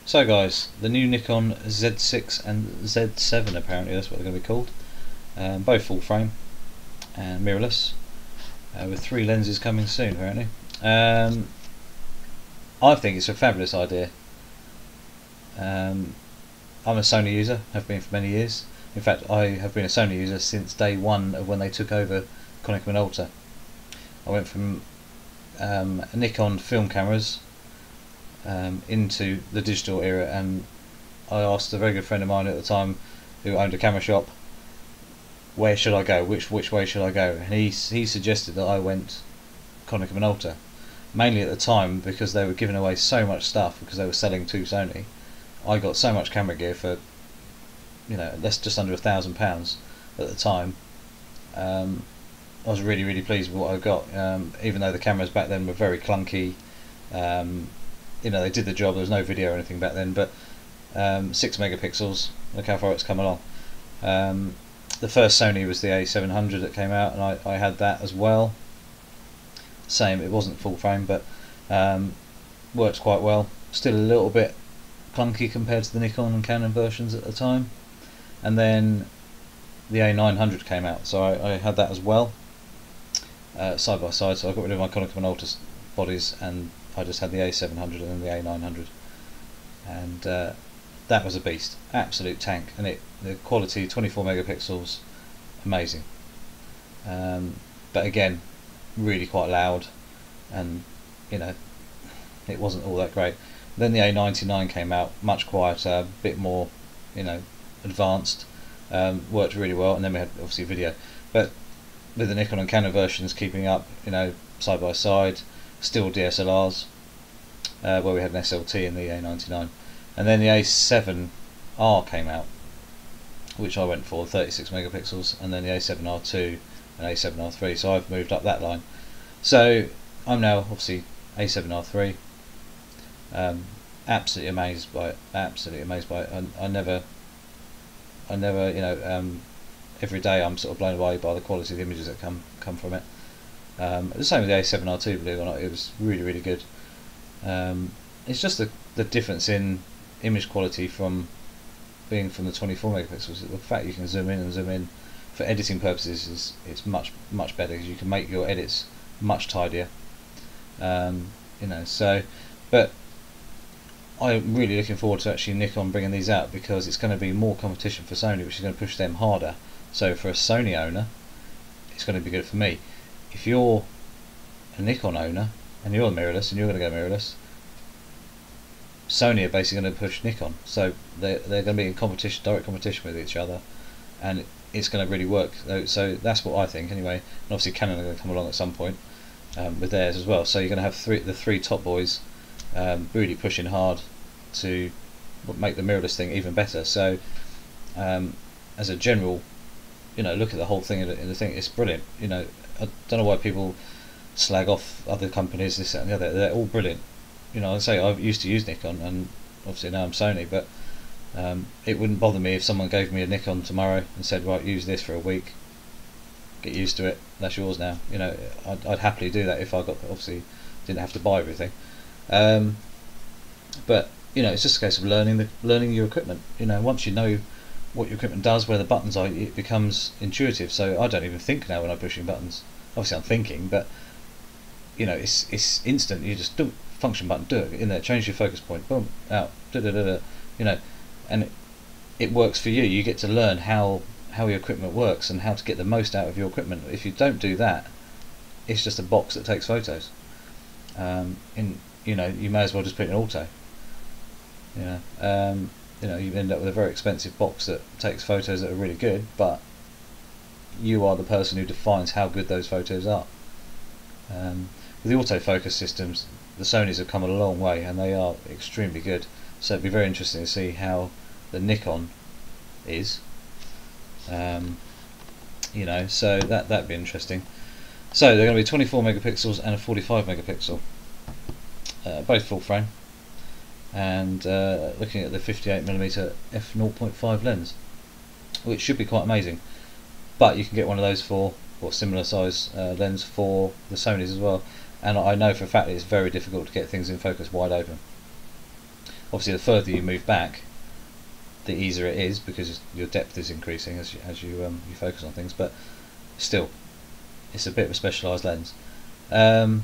So guys, the new Nikon Z6 and Z7, apparently that's what they're going to be called. Both full frame and mirrorless, with 3 lenses coming soon apparently. I think it's a fabulous idea. I'm a Sony user, have been for many years. In fact, I have been a Sony user since day one of when they took over Konica Minolta. I went from Nikon film cameras into the digital era, and I asked a very good friend of mine at the time who owned a camera shop, where should I go, which way should I go, and he suggested that I went Konica Minolta, mainly at the time because they were giving away so much stuff because they were selling to Sony. I got so much camera gear for, that's just under £1,000 at the time. I was really pleased with what I got, even though the cameras back then were very clunky. They did the job. There was no video or anything back then, but 6 megapixels. Look how far it's come along. The first Sony was the A700 that came out, and I had that as well. Same, it wasn't full frame, but worked quite well. Still a little bit clunky compared to the Nikon and Canon versions at the time. And then the A900 came out, so I had that as well, side by side. So I got rid of my Konica Minolta bodies, and I just had the A700 and then the A900, and that was a beast, absolute tank. And the quality, 24 megapixels, amazing. But again, really quite loud, and it wasn't all that great. Then the A99 came out, much quieter, a bit more, advanced, worked really well. And then we had obviously video, but with the Nikon and Canon versions keeping up, side by side. Still DSLRs, where we had an SLT in the A99, and then the A7R came out, which I went for, 36 megapixels, and then the A7R2 and A7R3. So I've moved up that line. So I'm now obviously A7R3. Absolutely amazed by it. Absolutely amazed by it. I never, every day I'm sort of blown away by the quality of the images that come from it. The same with the A7R2, believe it or not, it was really good. It's just the difference in image quality from being from the 24 megapixels. The fact you can zoom in and zoom in for editing purposes it's much better, because you can make your edits much tidier. But I'm really looking forward to actually Nikon bringing these out, because it's going to be more competition for Sony, which is going to push them harder. So for a Sony owner, it's going to be good for me. If you're a Nikon owner and you're mirrorless and you're going to go mirrorless, Sony are basically going to push Nikon, so they're going to be in competition, direct competition with each other, and it's going to really work. So that's what I think anyway. And obviously Canon are going to come along at some point with theirs as well. So you're going to have the three top boys really pushing hard to make the mirrorless thing even better. So as a general, look at the whole thing, and the thing, it's brilliant. I don't know why people slag off other companies, this, that and the other. They're all brilliant. I say I used to use Nikon, and obviously now I'm Sony, but it wouldn't bother me if someone gave me a Nikon tomorrow and said, right, use this for a week, get used to it, that's yours now. I'd happily do that if I obviously didn't have to buy everything. But it's just a case of learning your equipment. Once you know what your equipment does, where the buttons are, it becomes intuitive. So I don't even think now when I'm pushing buttons. Obviously I'm thinking, but it's instant. You just do function button, do it in there, change your focus point, boom, out, and it works for you. You get to learn how your equipment works and how to get the most out of your equipment. If you don't do that, it's just a box that takes photos. You may as well just put it in auto. You end up with a very expensive box that takes photos that are really good, but you are the person who defines how good those photos are. With the autofocus systems, the Sonys have come a long way, and they are extremely good. So it'd be very interesting to see how the Nikon is. So that'd be interesting. So they're going to be 24 megapixels and a 45 megapixel, both full frame, and looking at the 58mm f/0.5 lens, which should be quite amazing. But you can get one of those for, or similar size lens for the Sonys as well. And I know for a fact that it's very difficult to get things in focus wide open. Obviously, the further you move back, the easier it is because your depth is increasing as you focus on things. But still, it's a bit of a specialised lens. So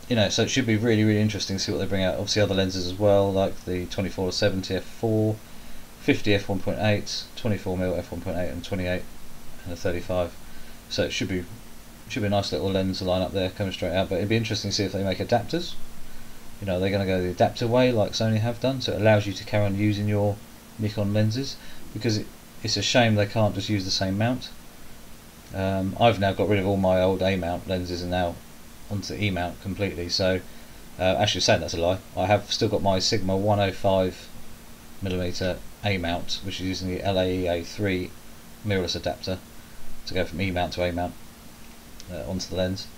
it should be really interesting to see what they bring out. Obviously, other lenses as well, like the 24-70 f4, 50 f1.8, 24mm f1.8, and 28 and a 35. So it should be a nice little lens line up there coming straight out. But it'd be interesting to see if they make adapters. They're going to go the adapter way like Sony have done, so it allows you to carry on using your Nikon lenses, because it's a shame they can't just use the same mount. I've now got rid of all my old A mount lenses and now onto E mount completely. So actually, saying that's a lie, I have still got my Sigma 105mm A mount, which is using the LAE A3 mirrorless adapter to go from E mount to A mount onto the lens.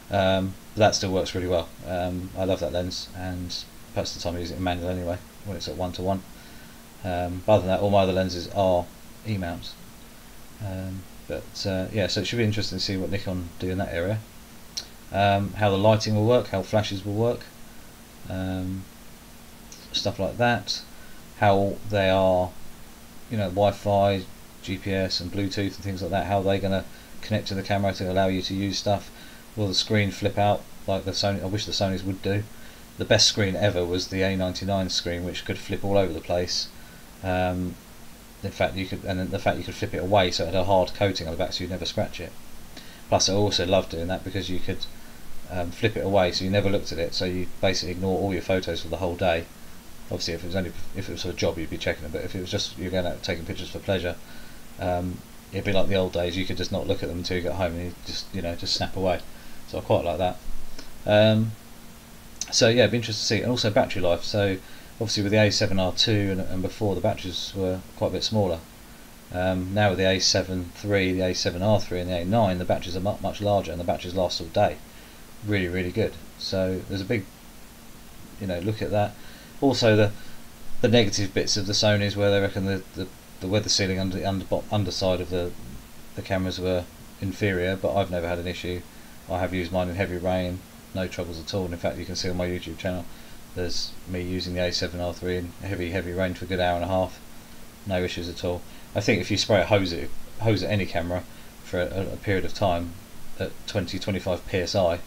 That still works really well. I love that lens, and most of the time I use it in manual anyway when it's at 1:1. But other than that, all my other lenses are E mounts. So it should be interesting to see what Nikon do in that area. How the lighting will work, how flashes will work, stuff like that. How they are, Wi-Fi, GPS, and Bluetooth and things like that. How they're going to connect to the camera to allow you to use stuff. Will the screen flip out like the Sony? I wish the Sonys would do. The best screen ever was the A99 screen, which could flip all over the place. In fact, you could flip it away so it had a hard coating on the back, so you'd never scratch it. Plus, I also loved doing that because you could flip it away so you never looked at it, so you basically ignore all your photos for the whole day. Obviously, if it was for a job, you'd be checking it, but if it was just you're going out taking pictures for pleasure, it'd be like the old days. You could just not look at them until you got home, and you just snap away. So I quite like that. It'd be interesting to see, and also battery life. So obviously with the A7R2 and before, the batteries were quite a bit smaller. Now with the A7 III, the A7R3 and the A9, the batteries are much larger, and the batteries last all day. Really good. So there's a big look at that. Also the negative bits of the Sonys, where they reckon the weather sealing under the underside of the cameras were inferior, but I've never had an issue. I have used mine in heavy rain, no troubles at all. And in fact, you can see on my YouTube channel there's me using the A7R3 in heavy rain for a good hour and a half, no issues at all. I think if you spray a hose at any camera for a period of time at 20-25 psi,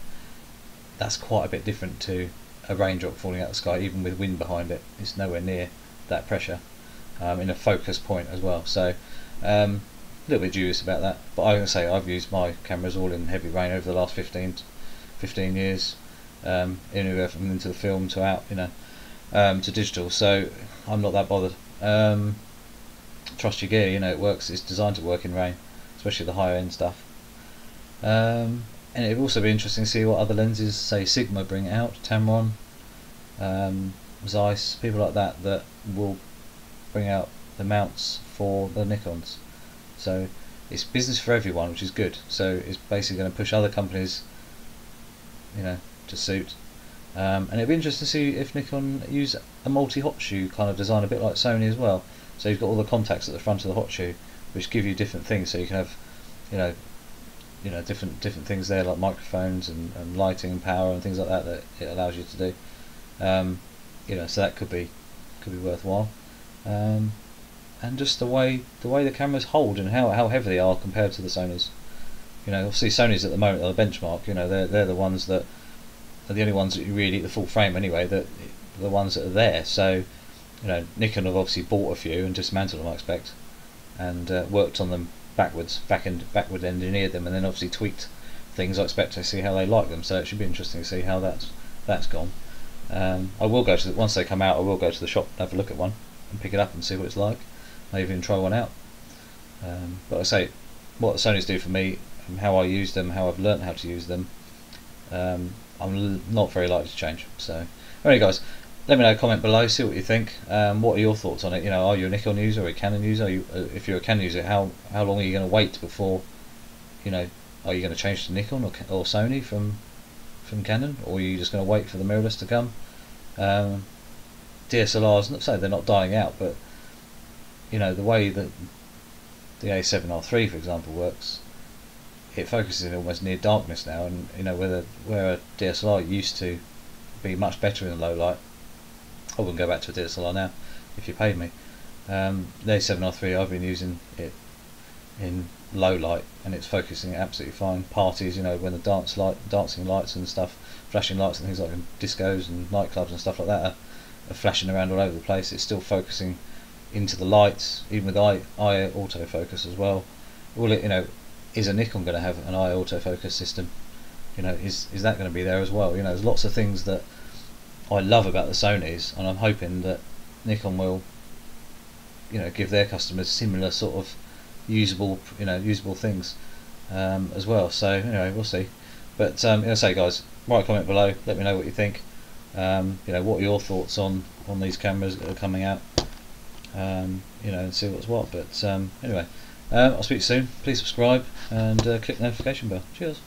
that's quite a bit different to a raindrop falling out of the sky, even with wind behind it. It's nowhere near that pressure in a focus point as well. So a little bit dubious about that, but I can say I've used my cameras all in heavy rain over the last 15 years, anywhere from into the film to out, to digital. So I'm not that bothered. Trust your gear, it works. It's designed to work in rain, especially the higher end stuff. And it'd also be interesting to see what other lenses, say Sigma, bring out, Tamron, Zeiss, people like that will bring out the mounts for the Nikons. So it's business for everyone, which is good. So it's basically going to push other companies, to suit. And it'd be interesting to see if Nikon use a multi-hot shoe kind of design, a bit like Sony as well. So you've got all the contacts at the front of the hot shoe, which give you different things. So you can have, different things there, like microphones and lighting and power and things like that it allows you to do. So that could be worthwhile. And just the way the cameras hold and how heavy they are compared to the Sonys. Obviously Sonys at the moment are the benchmark. They're the ones that are the only ones that you really eat the full frame anyway. That the ones that are there. So Nikon have obviously bought a few and dismantled them, I expect, and worked on them backward engineered them, and then obviously tweaked things, I expect, to see how they like them. So it should be interesting to see how that's gone. I will go to once they come out, I will go to the shop and have a look at one and pick it up and see what it's like. Maybe even try one out. But I say, what the Sonys do for me, and how I use them, how I've learnt how to use them, I'm not very likely to change. So anyway, guys, let me know, comment below, see what you think. What are your thoughts on it? Are you a Nikon user or a Canon user? If you're a Canon user, how long are you going to wait before, are you going to change to Nikon or Sony from Canon, or are you just going to wait for the mirrorless to come? DSLRs, not saying they're not dying out, but the way that the A7R3, for example, works, it focuses in almost near darkness now, and where a DSLR used to be much better in low light, I wouldn't go back to a DSLR now if you paid me. The A7R3, I've been using it in low light and it's focusing absolutely fine. Parties, you know, when the dancing lights and stuff, flashing lights and things like discos and nightclubs and stuff like that are flashing around all over the place, it's still focusing into the lights, even with eye autofocus as well. Well, you know, is a Nikon going to have an eye autofocus system? You know, is that going to be there as well? You know, there's lots of things that I love about the Sonys, and I'm hoping that Nikon will, you know, give their customers similar sort of usable things as well. So anyway, we'll see. But say, guys, write a comment below. Let me know what you think. You know, what are your thoughts on these cameras that are coming out? You know, and see what's what. But anyway, I'll speak to you soon. Please subscribe and click the notification bell. Cheers.